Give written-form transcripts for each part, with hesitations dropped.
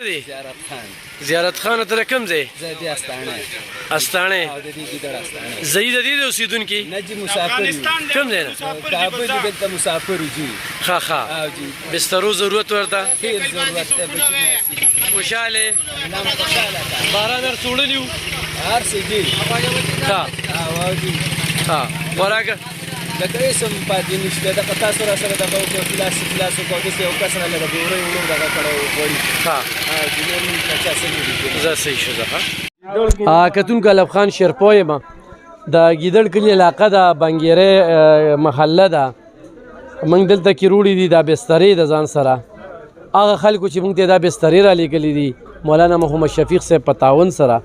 دی زیارت خان زیارت خان ته کوم ځای زیدی استانه استانه او د دې ګیدړ استانه زید د دې اوسیدونکي نجی مسافر کوم ځای نه کابل دلته مسافر جی ښه ښه او جی بسترو ضرورت ورته ډیر ضرورت دی بچی خوشاله نام خوشاله باران در څوړلیو هر څه دی ښه او جی ها خوراک لکه اسم پاتې نشته د قطا سره د غو کلاس کو د یو کس نه لګي ورې ورو دغه کړه وړي ها او د نور من کچا سمې زه صحیح شو زه کتون کلب خان شیرپوی ما د ګیدړ کلی علاقه ده بنګیره محله ده موږ دلته کې روړي دي دا بسترې د ځان سره هغه خلکو چې موږ ته دا بسترې را لیږلي دي مولانا محمد شفیق صاحب په تعاون سره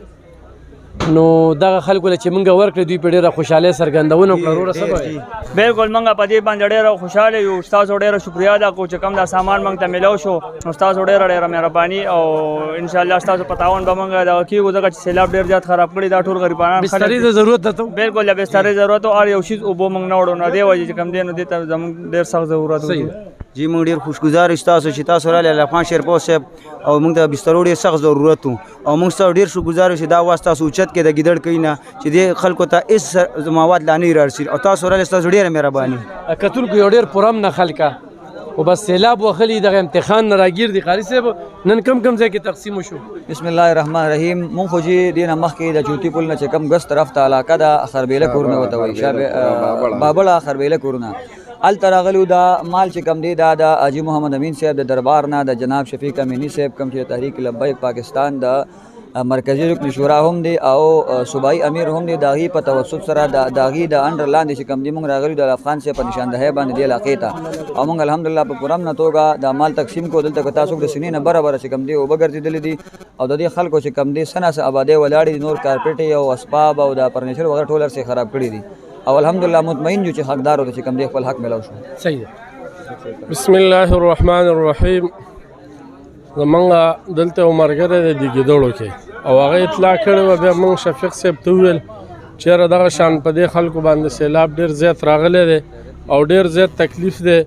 نو دغه خلکو له چې مونږ ورکړې دوی په ډېره خوشحالۍ څرګندونه وکړه وروره څه به بالکل مونږ په دې باندې ډېره خوشحاله یو ستاسو ډېره شکریا ادا کوو چې کوم دا سامان مونږ ته میلاو شو نو ستاسو ډېره مهرباني او انشاءالله ستاسو په تعاون به مونږ دغه کېږو ځکه چې سیلاب ډېر زیات خراب کړي دا ټول غریبانان بسترې ته ضرورت ده بالکل د بسترې ضرورت او هر یو شي اوبه مونږ نه وړو نو دې وجې چې کوم دی نو دې ته زموږ ډېر سخت ضرورت دی جی موږ ډېر خوشګزار یو تاسو چې تاسو راغلي الله خان شیرپور صاحب او موږ ته بسترو ډېر سخت ضرورت و او موږ سره ډېر شکرګزار یو چې دا واسطه تاسو اوچت کې د ګیدړ کوي نه چې دې خلکو ته هېڅ مواد لا نه رارسي او تاسو راغلي ستاسو ډېره مهرباني کتونکو یو ډېر پرامنه خلکه خو بس سیلاب وخلي دغه امتحان نه راګیر دي قاري صاحب نن کم ځای کې تقسیم وشو بسم الله الرحمن الرحیم مونږ خو چې دې نه مخکې د چوتي پل نه چې کم ګس طرف ته علاقه ده خربیله کورونه ورته وایي شابه بابړه خربیله کورونه هلته راغلو دا مال چې کم دی دا د حاجي محمد امین صاحب د دربار نه د جناب شفیق امینی صاحب کم چې تحریک لبیک پاکستان د مرکزی رکن شورا هم دی او صوبایي امیر هم دی د هغې په توسط سره د هغې د انډر لاندې چې کم دی مونږ راغلو د افغان صاحب په نشاندهۍ باندې دې علاقې ته او مونږ الحمدلله په پوره امنه توګه د مال تقسیم کو دلته که تاسو د سینې نه بره چې کم دی اوبه ګرځېدلې دي او د دې خلکو چې کم دی څه ناڅه آبادۍ ولاړې دي نور کارپېټې او اسباب او د فرنیچر وغیره ټول هر څه خراب کړي دي او الحمدلله مطمئن یو چې حقدار ته چې کم دی خپل حق ملو شو صحیح بسم الله الرحمن الرحیم زمونږ دلته عمرګره د ګیدړو کې او هغه اطلاع کړې وه بیا موږ شفیق صاحب ته وویل چېرې دغه شان په دې خلکو باندې سیلاب ډېر زیات راغلی دی او ډېر زیات تکلیف دی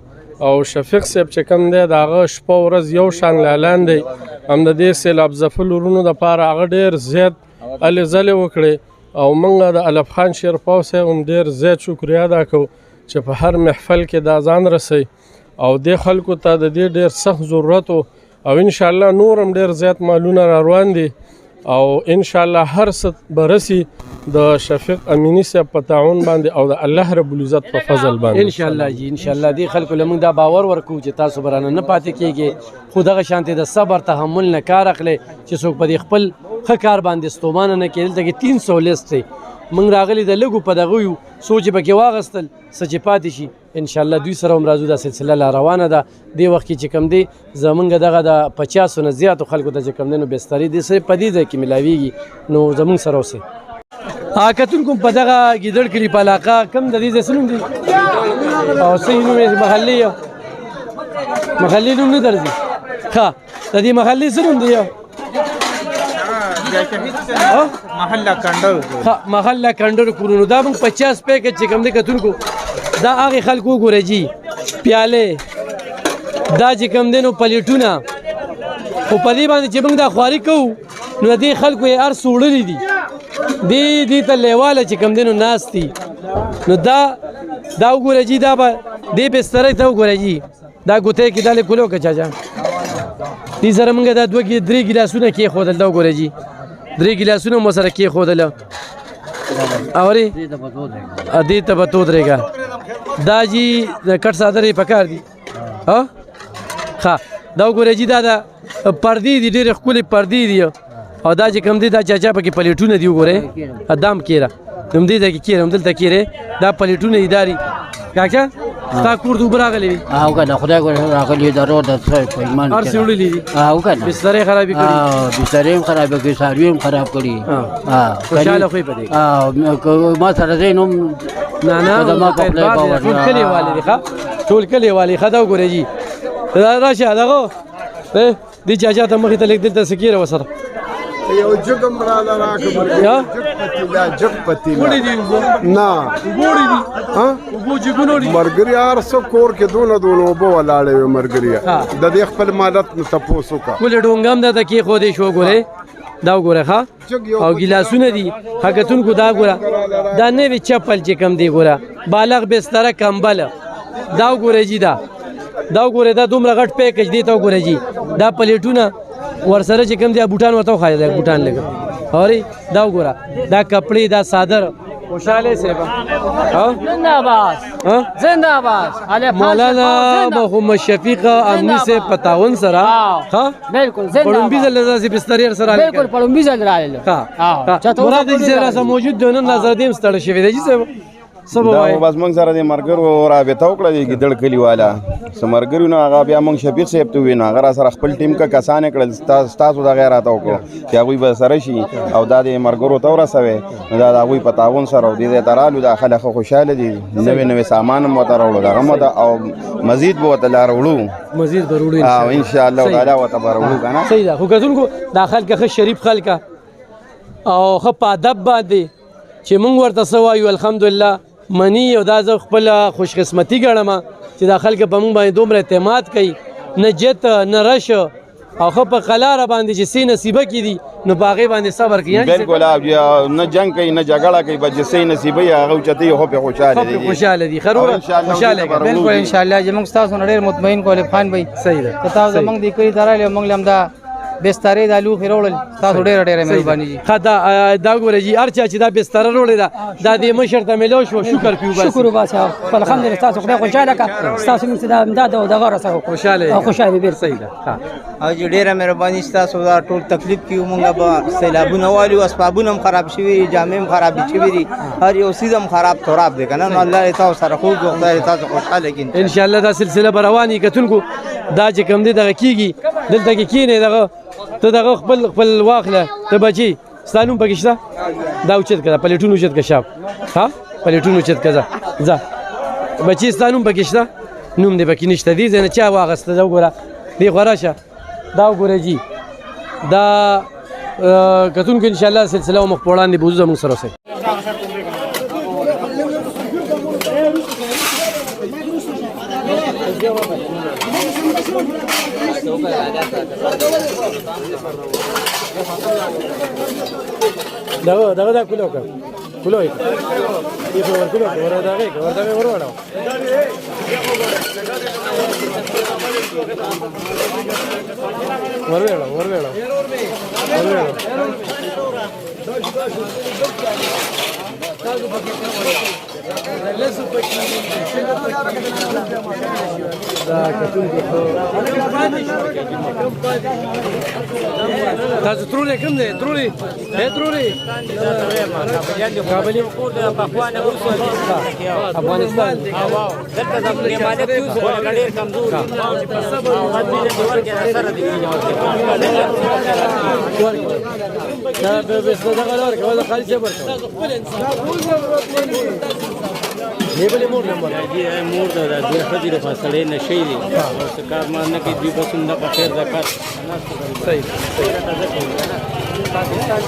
او شفیق صاحب چې کوم دی د هغه شپه ورځ یو شان اعلان دی هم د دې سیلاب ځپلو ورونو دپاره هغه ډېر زیات هلې ځلې وکړې او موږ د الف خان شیرپو صاحب هم ډېر زیات شکریا ادا کوو چې په هر محفل کې دا ځان رسوي او دې خلکو ته د دې ډېر سخت ضرورت او انشاءالله نور هم ډېر زیات مالونه را روان دي او انشاءالله هر څه به رسي د شفیق امینی صاحب په تعاون باندې او د الله رب العزت په فضل باندې انشاءالله جی انشاءالله دې خلکو له موږ دا باور ورکوو چې تاسو به رانه نه پاتې کېږئ خو دغه شانتې د صبر تحمل نه کار اخلئ چې څوک په دې خپل ښه کار باندې ستومانه نه کړي دلته کې 300 لیست دی موږ راغلي د لږو په دغه یو سوچ پکې واغستل څه چې پاتې شي انشاءالله دوی سره هم راځو دا سلسله لا روانه ده دې وخت کې چې کوم دی زمونږ دغه د 50 نه زیاتو خلکو ته چې کوم دی نو بسترې دې سره په دې ځای کې میلاویږي نو زمونږ سره اوسئ کتونکو په دغه ګیدړ کلي په علاقه کوم د دې ځای څه نوم دی او صحیح نوم یې محلي نوم نه درځي ښه د دې محلې څه نوم دی محله کنډر کورونو دا موږ 50 پیکج چې کوم دی کتونکو دا هغې خلکو وګوره جي پیالې دا چې کوم دی نو پلیټونه خو په دې باندې چې موږ دا خواري کوو نو د دې خلکو یې هر څه وړلي دي دې ته لیواله چې کوم دی نو ناست دي نو دا وګوره جي دا به دې بسترې ته وګوره جي دا ګوتې کې دا لیکلو که چاچا دې سره موږ دا 2-3 ګیلاسونه کېښودل دا وګوره جي 3 ګیلاسونه مو سره کېښودله اورې دې ته به تودرېږه دا جی د کټ څادرې پکار دي ښه دا وګوره جي دا د پردې دي ډېرې ښکلې پردې دي او دا چې کوم دی دا چاچا پکې پلیټونه دي وګورئ دا هم کېره همدې ځای کې کېره همدلته کېرې دا پلیټونه دي دا دي کاکا ستا کور ته اوبه راغلې وي کنه خدای راغلي د روډ هر څه وړلي دي کنه بسترې خرابې کړي بسترې هم خرابې کړي څاروي هم خراب کړي خوشحاله خو یې په دې ما سره ځای نوم نه ټول کلي والي دي ښه ټول کلي والي ښه دا وګورئ جي راشه دغه دې چاچا ته مخې ته لږ دلته څه کېره ورسره یو جګم راله راکړه یا جګ پتیلا وړي دي نه وګوري دي ها وګو جګونو دي مرګري هر څو کور کې دونه وبو ولاړې وي مرګري د دې خپل مالت نه تپوسو کا ولې ډونګم د تکي خو دې شو ګوره دا وګوره ښا او ګلاسونه دي حقیقتونکو دا ګوره دا نوې چپل چې کم دی ګوره بالغ بستره کمبل دا وګوره جی دا وګوره دا دومره غټ پیکج دی ته وګوره جی دا پلیټونه ورسره چې کم دی بوټان ورته خایي دا بوټان لګ اوري دا وګوره دا کپڑے دا صادر خوشاله صاحب زنده‌باد زنده‌باد مولانا محمد شفیق امنی سے پتاون سرا ها بالکل زنده‌باد پړومبي زل لازم بستر سره بالکل پړومبي زل رااله ها مراد دې سره موجود دونه نظر دې مستړ شوی دی صاحب سبا دا بس موږ سره د مرګرو رابطه وکړه د ګیدړ کلی والا سمرګرو نه هغه بیا موږ شفیق صاحب ته وینا هغه سره خپل ټیم کا کسان کړل تاسو دا غیر راته وکړو چې هغه به سره شي او دا د مرګرو ته ورسوي دا هغه په تعاون سره د دې ترالو د خلک خوشاله دي نوې سامان مو ته راوړو دا هم او مزید به ته لاروړو مزید ضروري او ان شاء الله تعالی وتبارو کنه صحیح ده خو کتونکو داخل کې شریف خلک او خپ ادب باندې چې موږ ورته سوایو الحمدلله منی او دا زه خپل خوش قسمتي ګڼم چې دا خلک په موږ باندې دومره اعتماد کوي نه جت نه رش او خو په قلاره باندې چې سي نصیبه کې دي نو باغې باندې صبر کوي بالکل نه جنگ کوي نه جګړه کوي بس چې سي نصیبه یې هغه چته هو په خوشاله دي خروره خوشاله بالکل ان شاء الله چې موږ تاسو ډېر مطمئن کولې خان بھائی صحیح ده تاسو موږ دې کوي دراله موږ لم دا بسترې د لوخي وروړل تاسو ډېر مهرباني جی خدا دا ګوره جی ارچا چې دا بستر وروړل دا د مشر ته ملو شو شکر پیو بس شکر وباسه الحمدلله تاسو خدای خوشاله کا تاسو موږ دا امداد او دغه راسه خوشاله به صحیح ده ها او ډېر مهرباني تاسو دا ټول تکلیف کیو موږ به سیلابونه والو اسبابونه هم خراب شوي جامع هم خراب شوي هر یو سیدم خراب دي کنه الله تاسو سره خو خدای تاسو خوشاله کین ان شاء الله دا سلسله رواني کتونکو دا چې کوم دي دغه کیږي دلته کې کینې دغه ته دغه خپل واخله ته بچي ستانو پکښتا دا اوچت کړه پلیټونو اوچت کړه شاپ ها پلیټونو اوچت کړه ځه بچي ستانو پکښتا نوم دې پکې نشته دي زنه چا واغسته دا وګوره دی غراشه دا وګوره جی دا کتونکو ان شاء الله سلسله مخ پوړان دي بوزو موږ سره سره دا کولو کا کولو یې په ورکولو ورته ورواړو ورవేړو تاسو ترولې کوم دی ترولې کابل افغانستان دلته د مالک یو ډېر کمزور دا به دغه لار کې ولا خالص جبر نیبلې مور نمبر دی مور دا د خدای په فاصله نشي دي او کار مان نه کې دی بسنده په خیر زکات صحیح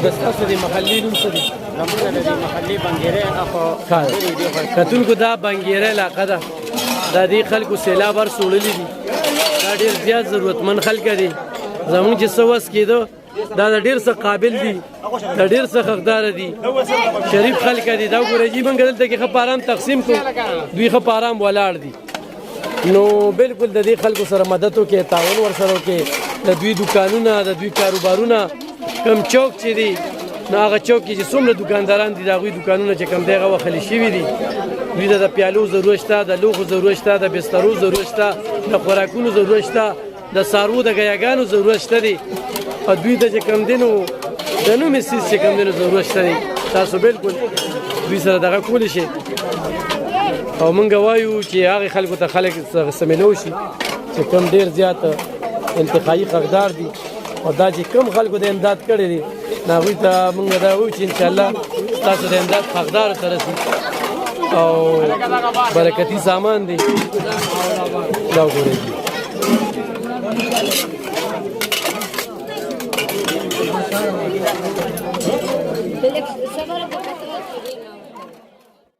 بس تاسو د محلي نوم څه دي زموږ د محلي بنګيره اخو کتونکو دا بنګيره علاقه ده د دې خلکو سیلاب ور سوړلې دي دا ډېر زیات ضرورتمن خلک دي زموږ چې سوس کېدو دا ډېر څه قابل دي دا ډېر څه حقدار دي شریف خلک دي دا ګورې جی موږ دلته کې خپارام تقسیم کو دوی خپارام ولاړ دي نو بالکل د دې خلکو سره مدد وکړي تعاون ورسره وکړي د دوی دکانونه د دوی کاروبارونه کم چوک چې دي نو هغه چوک چې څومره دکانداران دي د هغوی دکانونه چې کم دغه وخلي شوي دي دوی د پیالو ضرورت شته د لوښو ضرورت شته د بسترو ضرورت شته د خوراکونو ضرورت شته د څاروو د ګیاګانو ضرورت شته دي او دوی ته چې کم دي نو د نومې څیز چې کم دي نو ضرورت شته دي تاسو بالکل دوی سره دغه کولی شي او موږ وایو چې هغې خلکو ته خلک سمیلو شي چې کم ډېر زیات انتخابي حقدار دي او دا چې کم خلکو د امداد کړی دي نو هغوی ته موږ دا وایو چې انشاءالله تاسو د امداد حقدارو ته رسي او برکتي سامان دی دا وګورئ Belek, sefer